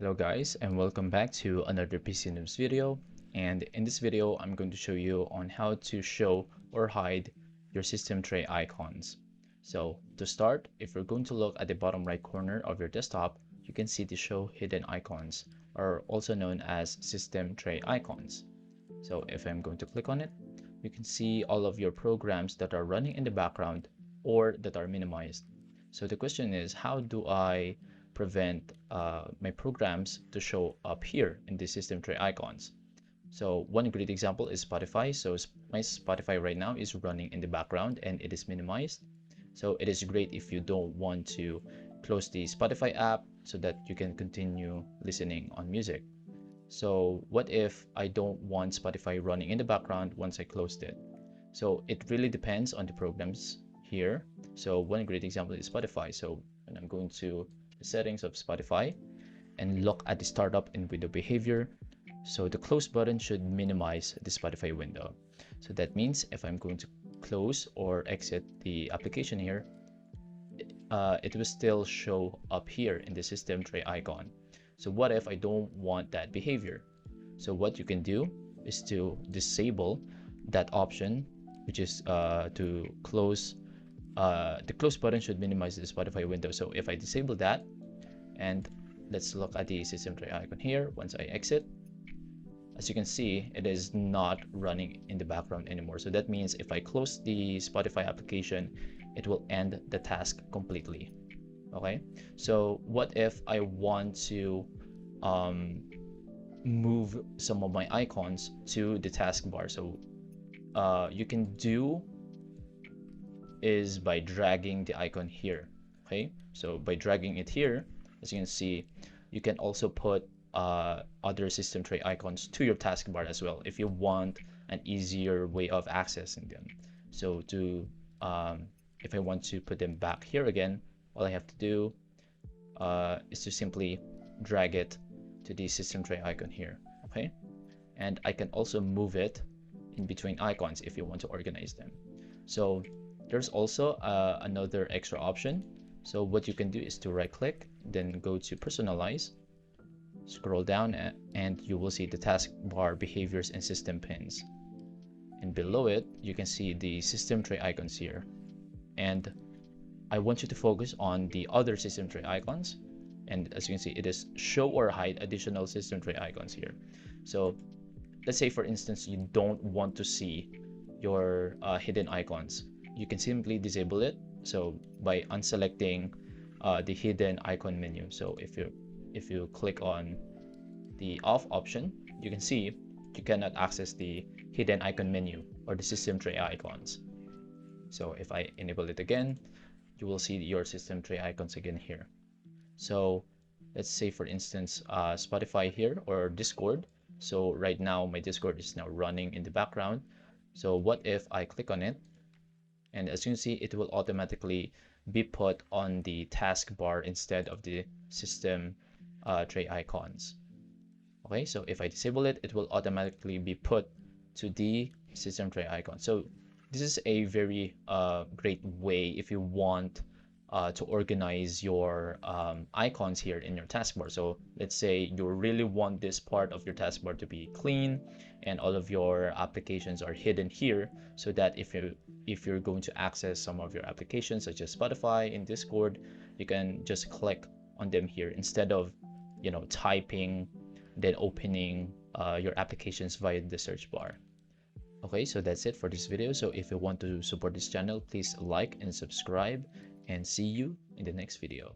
Hello guys, and welcome back to another PC Noobs video. And in this video I'm going to show you on how to show or hide your system tray icons. So to start, if you're going to look at the bottom right corner of your desktop, you can see the show hidden icons, or also known as system tray icons. So if I'm going to click on it, you can see all of your programs that are running in the background or that are minimized. So the question is, how do I prevent my programs to show up here in the system tray icons? So one great example is Spotify. So my Spotify right now is running in the background and it is minimized. So it is great if you don't want to close the Spotify app so that you can continue listening on music. So what if I don't want Spotify running in the background once I closed it? So it really depends on the programs here. So one great example is Spotify. So when I'm going to the settings of Spotify and look at the startup and window behavior, so the close button should minimize the Spotify window. So that means if I'm going to close or exit the application here, it will still show up here in the system tray icon. So what if I don't want that behavior? So what you can do is to disable that option, which is to close. The close button should minimize the Spotify window. So if I disable that, and let's look at the system tray icon here. Once I exit, as you can see, it is not running in the background anymore. So that means if I close the Spotify application, it will end the task completely. Okay, so what if I want to move some of my icons to the taskbar? So you can do is by dragging the icon here. Okay, so by dragging it here, as you can see, you can also put other system tray icons to your taskbar as well if you want an easier way of accessing them. So to if I want to put them back here again, all I have to do is to simply drag it to the system tray icon here. Okay, and I can also move it in between icons if you want to organize them. So there's also another extra option. So what you can do is to right click, then go to personalize, scroll down, and you will see the taskbar behaviors and system pins. And below it, you can see the system tray icons here. And I want you to focus on the other system tray icons. And as you can see, it is show or hide additional system tray icons here. So let's say, for instance, you don't want to see your hidden icons. You can simply disable it. So by unselecting the hidden icon menu. So if you click on the off option, you can see you cannot access the hidden icon menu or the system tray icons. So if I enable it again, you will see your system tray icons again here. So let's say, for instance, Spotify here or Discord. So right now my Discord is now running in the background. So what if I click on it, and as you can see, it will automatically be put on the taskbar instead of the system tray icons. Okay, so if I disable it, it will automatically be put to the system tray icon. So this is a very great way if you want to organize your icons here in your taskbar. So let's say you really want this part of your taskbar to be clean and all of your applications are hidden here, so that if you're going to access some of your applications such as Spotify in Discord, you can just click on them here instead of typing, then opening your applications via the search bar. Okay, so that's it for this video. So if you want to support this channel, please like and subscribe, and see you in the next video.